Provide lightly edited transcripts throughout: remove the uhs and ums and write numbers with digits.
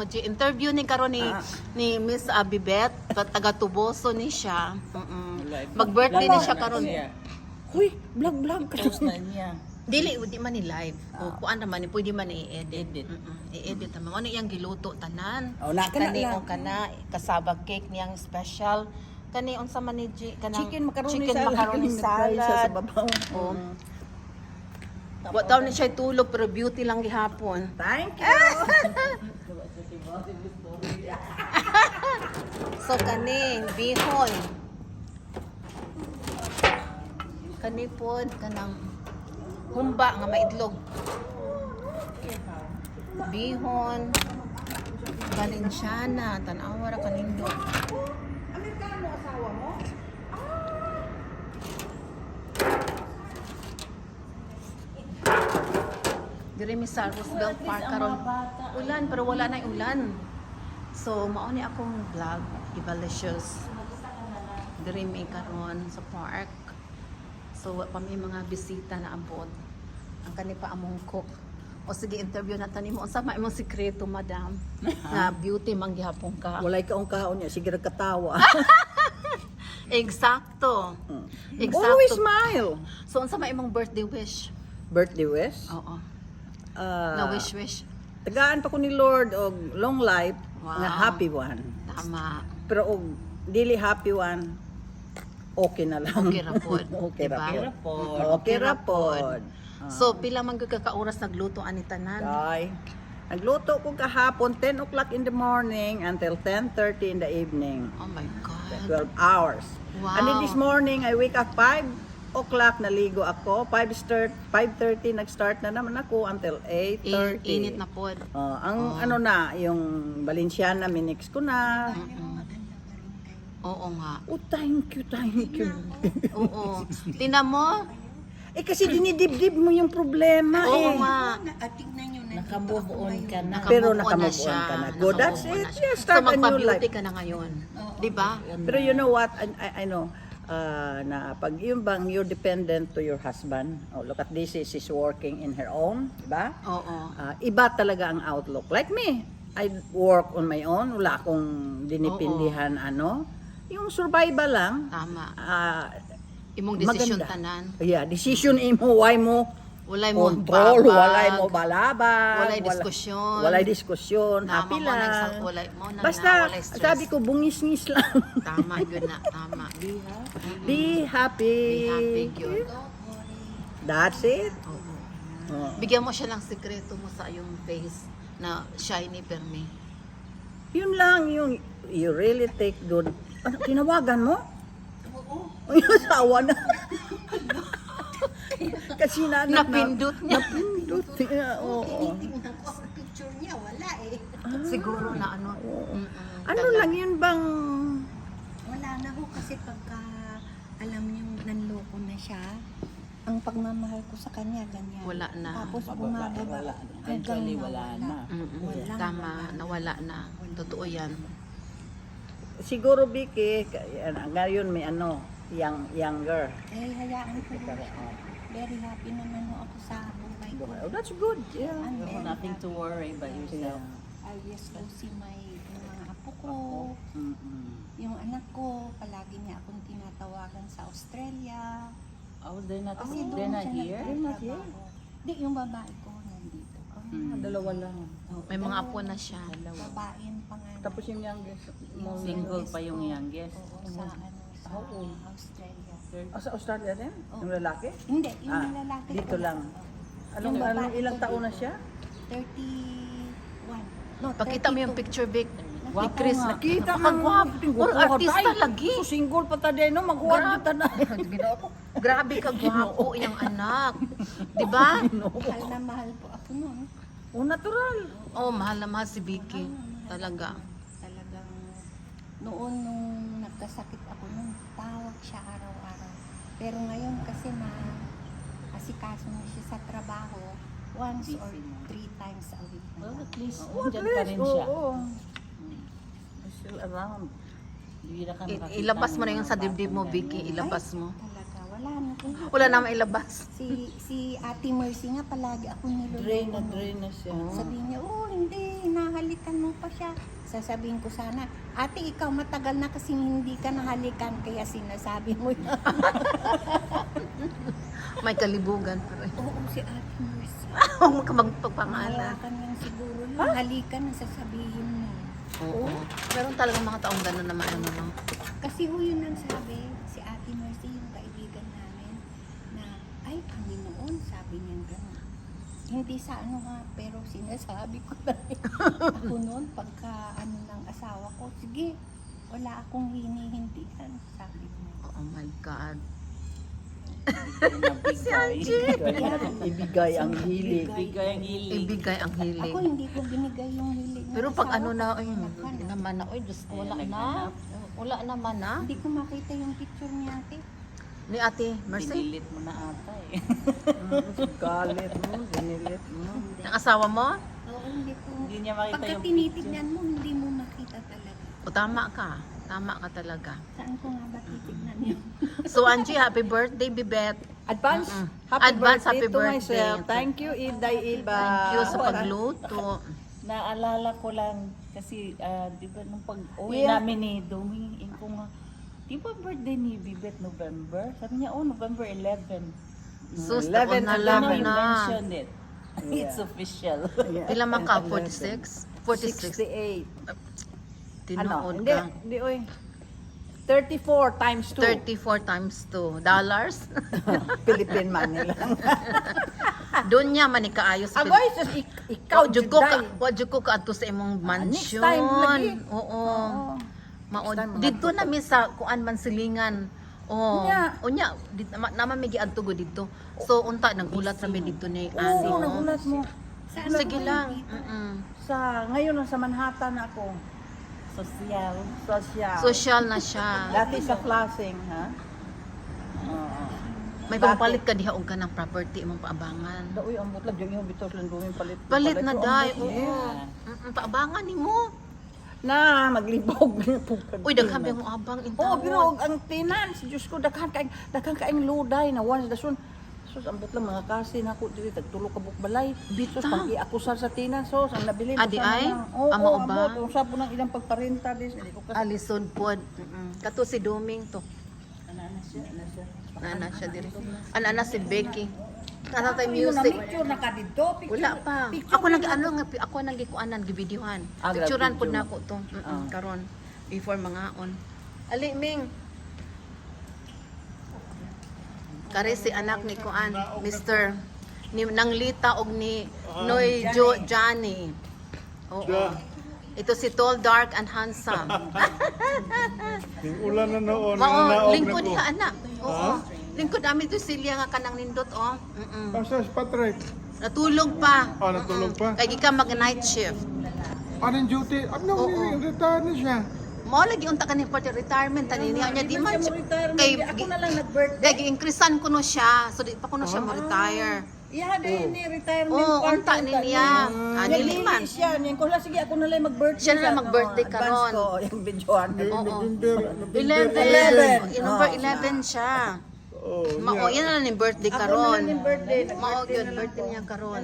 Interview ni karon ni Miss Abibet, taga Tuboso ni siya. Mag-birthday ni siya karon. Huy, vlog ka. Dili man ni live. O kuan naman ni pwede man i-edit. I-edit naman. Ano iyang giluto tanan? Oh, na kana Kani lang. o kana kasaba cake niyang special. Kani unsa man ni kanang Chicken macaroni macaroni salad. sa babaw. Oh. Wa daw ni siya tulog pero beauty lang gihapon. Thank you. So kani bihon. Kani pod kanang humba nga maitlog. Bihon. Valenciana, tan-awa ra kanindo. Amerikano asawa mo? Dire mi sa Roosevelt Park karon. Ulan pero wala na ulan. So mao ni akong vlog, Ibalicious. Dire mi karon sa park. So pa may mga bisita na abot. Ang kani pa among cook. O sige, interview na tani mo. Unsa may imong sikreto, madam? Na beauty man gihapon ka. Walay kaong kaon niya, sige katawa. Eksakto. Always smile. So unsa may imong birthday wish? Birthday wish? Oo. Ah, Na wish. tagaan pa ko ni Lord og long life Wow. nga happy one. Tama. Pero og dili happy one, okay na lang. Okay ra pod. Okay ra Diba? pod. Okay ra pod. So pila man gyud ka oras nagluto ani tanan? Ay, nagluto ko kahapon 10 o'clock in the morning until 10:30 in the evening. Oh my god. 12 hours. Wow. And then this morning, I wake up 5 o'clock, naligo ako. 5:30, nag-start na naman ako until 8:30. Init na pod. Ang ano na, yung Valenciana, minix ko na. Oo nga. Oh, thank you. Oo. Tingnan mo. Kasi dinidibdib mo yung problema Oo nga. Naka-move on ka na. Pero Nakamove on nakamove on ka na. siya. Good, that's Nakamove on it. na siya. Yeah, So start a new magpa-beauty life. ka na ngayon. Di ba? Pero you know what, I know, na pag yung bang you're dependent to your husband, oh, look at this, she's working in her own, diba? Oo. Iba talaga ang outlook. Like me, I work on my own, wala akong dinipindihan, yung survival lang. Tama. Imong Maganda. desisyon tanan. Yeah, decision mo, why mo Walay mo control, babag. walay mo balabag, Walay diskusyon. walay diskusyon, Tama happy mo lang. walay mo na Basta, walay stress. sabi ko, bungis-ngis lang. Tama yun na. Tama. Be happy. Be happy, good. That's it. Oo. Oh. Bigyan mo siya ng sekreto mo sa iyong face na shiny permi. Yun lang, yung you really take good. Ano, tinawagan mo? Oo. Yung asawa na. Kasi Napindot niya. Napindot niya, oo. Picture niya, wala eh. Siguro na ano. Ano lang yun bang... Wala na ho kasi pagka alam niyo nanloko na siya, ang pagmamahal ko sa kanya ganyan. Wala na. Tapos bumababa. Eventually, wala na. Mm-mm. Tama. Nawala na. Totoo yan. Siguro, Vicky, ngayon may younger. Eh, hayaan ko ho siya. Very happy naman ho ako sa buhay ko. Oh, that's good. Yeah. I'm very Nothing to happy. worry by yourself. I just go see yung mga apo ko. Mm-mm. Yung anak ko, palagi niya akong tinatawagan sa Australia. Oh, they're not, Kasi they're doon not siya here? nagtatrabaho. Hindi, yung babae ko nandito. Dalawa lang. May mga apo na siya. Babae yung pangalan. Tapos yung youngest. Single pa yung youngest. Oo, sa Australia. Sa Australia din? Yung lalaki? Hindi, yung lalaki Dito ko. lang. Anong, Yung babae ilang ko taon na dito. siya? 31. No, Pakita mo yung 32. picture, Vic. Ni Wapo Chris. nga. Kita Napakagwapo. Puro artista lagi. So single pa ta din, no? Maghuwag kita na. Grabe ka gwapo yung anak. Di ba? Mahal na mahal po ako noon. Oh, natural. Oh, mahal na mahal si Vicky. Talaga. Talagang noon nung nagkasakit ako noon, tawag siya araw-araw. Pero ngayon kasi na asikaso na siya sa trabaho, once or 3 times a week na Well, lang. at least, Oh, at nandyan pa rin least, siya. oo. Still around. Bihira ka makakita Ilabas mo ng na yung mga sa dibdib mo, batang Vicky. ganyan. Ilabas mo. Talaga, wala na. Wala na mailabas. Si Ate Mercy nga palagi ako niloloko. Drain na siya. Sabihin niya, oh, hindi hindi, hinahalikan mo pa siya. Sasabihin ko sana, ate, ikaw matagal na kasi hindi ka nahalikan, kaya sinasabi mo yun. May kalibugan pa rin. Oo, si Ate Mercy. Huwag mo ka magpapangalan. Hawakan yan siguro yun. Halikan ang sasabihin mo. Oo. Pero talagang mga taong gano'n naman ano no. Kasi ho yun ang sabi, si Ate Mercy, yung kaibigan namin, na, ay, Panginoon, sabi niya gano'n. Hindi sa ano nga, pero sinasabi ko na rin. Ako noon, pagka ano ng asawa ko, sige, wala akong hinihindihan, sabi niya. Oh my God. Si Angie. Ibigay ang hilig. Bigay ang hilig. Ibigay ang hilig. Ako hindi ko binigay yung hilig ng Pero pag asawa ano ko, na, ay, naghanap. hindi naman na, oy, Diyos ko, wala Ayan, na. naghanap. Wala naman na. Hindi ko makita yung picture niya, ate. Ni Ate Mercy, Dinilit mo na ata eh. Galit mo, dinilit mo. ang asawa mo? Oo, hindi ko. Hindi niya makita Pagka yung tinitignan mo, hindi mo makita talaga. O tama ka. Tama ka talaga. Saan ko nga ba titignan yun? So Angie, happy birthday, Bibet. Advance, Mm-mm. happy Advance, birthday happy to birthday. myself. Thank you, Iday Iba. Thank you sa pagluto. Naalala ko lang kasi di ba nung pag-uwi Yeah. namin ni Dumingin ko nga, di ba birthday ni Bibet November? Sabi niya, oh, November 11. Sus, 11 taon na to lang 11. You na. mentioned it. It's official. Yeah. Pila man ka? 46? 46. 68. Ano? Tinood Hindi, ka. hindi, oy. 34 times 2. 34 times 2 dollars. Philippine money lang. Doon niya man ikaayos. Agoy, sus, ikaw, Jud ko ka, Juday. wa jud ko ka adto sa imong next mansion. time lagi. Oo. Oo. Mao Next time, dito mag-adto na mi sa kuan man silingan. Oh. Unya. Unya, naman may giadto go dito. So unta nagulat ra mi dito ni Oo, Ani. nagulat mo. Sige lang. Mm-mm. Ngayon sa Manhattan ako. Social. Social. Social na siya. Dati sa Flushing, ha? Oo. May Dati. pampalit ka diha og ka ng property imong paabangan. Uy, ang butlag yung bitos lang duming palit. Palit na ko, day. ang butlag. Oo. Paabangan nimo. Na, maglibog. Uy, daghan ba mo abang in Oo, taon? pero ang finance, Diyos ko, daghan kaing luday na once dasun. Sus, ambot lang mga kasi na ako dili tagtulo ka bukbalay. Bita. Sus, pang-iakusar sa tina, sus, ang nabili Adi sa ay? mga- Oo, Amo ambot, ba? usap po ng ilang pagparenta dis, hindi ko kasi. Alison pod. Kato si Doming to. Ano Nana siya diri. Ana si Becky. Nasa tayo Yung music. na-picture na ka dito, picture. Wala pa. Picture Ako nag na- ano nga ako nang gikuanan gibidyohan. Ah, Picturean pod video. nako to. Ah. Karon before mga on. Ali Ming. Kare si anak ni kuan, Mr. ni Nanglita og ni Noy Johnny. Oo. Ito si tall, dark, and handsome. Yung ulan na noon, Mao, naog lingkod na ko. niya anak. Oo. Lingkod namin to Silya nga kanang nindot oh. Pasas, Patrick. Natulog pa. Ah, natulog pa? Kaya ka mag-night shift. Anong duty? Ano, Oo. retire na siya. Mao lagi unta ka ni party retirement tani niya niya di man Hindi mo retire, kay ako na lang nag-birthday. dagi increasean ko no siya. So di pa ko no siya mo retire. Iya, dahil ni retirement Oo, part unta ni niya. Nili man. Siya, niyan ko lang, sige, ako na lang mag-birthday. Siya na lang mag-birthday Advance karon. ko, yung videoan. Oo. November 11. 11. Number Oh, 11 siya. Oh, Mao yan na lang yung birthday Ako na karon. lang yung birthday. Mao Nag-birthday gyud na lang birthday ko. niya karon.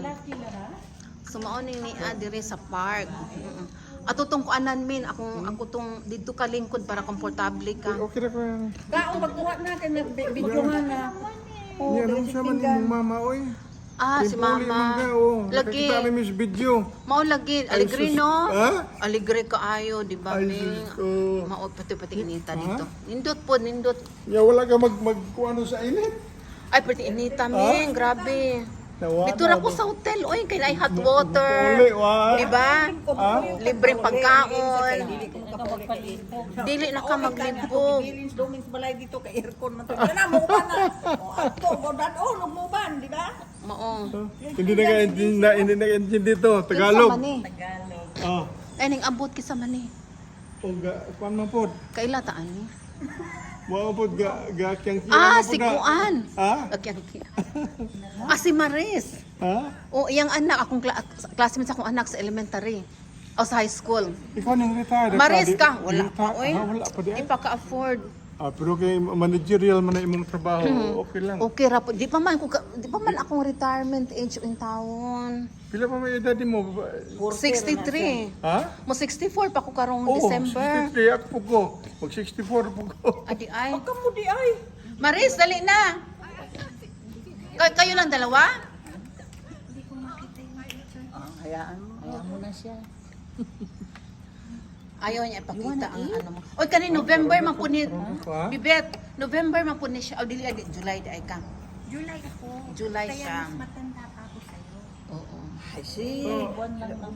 So mao ni diri sa park. Ato tong kuanan min ako tong didto ka lingkod para komportable ka. Okay na ko yan. Kaong magkuha na, kay nag-videohan na. Oo, Yan, ano siya man yung mama, oy. Ah, si Timpuli man ka, mama. oh. Lagi. Nakikita namin sa video. Mao lagi aligre sus- no? Ha? Aligre kaayo, di ba, Ay, Ming? sus ko. Mao pati inita dito. Nindot po, nindot. Ya, wala ka magkuano sa init. Ay, pati inita, Ming. Grabe. Nawa Dito na ra ko ba? sa hotel. Oy, kay na hot water. Uli, wa. Di ba? Libreng pagkaon. Dili ko kapalipog. Dili na ka maglibog. Gilins, domins balay dito kay aircon man to. Yan na, mo ba na? O, ato, godan, mo ban, di ba? Mao. Hindi na-intindi to. Tagalog. Kinsa man ni? Ah. Ay, ning abot kisa man ni. O, kuan man po. Kaila taan ni? Mga po, kyang Ah, si Kuan. Ha? Akyang Ah, si Maris. Ha? O, iyang anak, akong classmate sa akong anak sa elementary. O sa high school. Ikaw nang retired. Maris Di- ka, wala di- pa, oy. Ah, wala pa di. Di pa ka-afford. Pero kay managerial man na imong trabaho, okay lang. Okay ra po. Di pa man akong retirement age in taon. Pila pa may edad mo? 63. Ha? Mo 64 pa ko karong Oo, December. 63 ako po ko. Mag 64 po ko. Adi ay. Kamu di ay. Maris, dali na. Kayo lang dalawa? Hayaan mo na siya. Ayaw niya ipakita ang ano mo. Oy, kani November man po ni Ha? Bibet, November man po ni siya. O dili July di ay ka. July ako. July Kaya siya. mas matanda pa ako sa'yo. Oo. I see. Buwan lang ang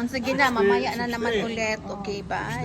O sige na, mamaya na naman ulit. Okay, bye.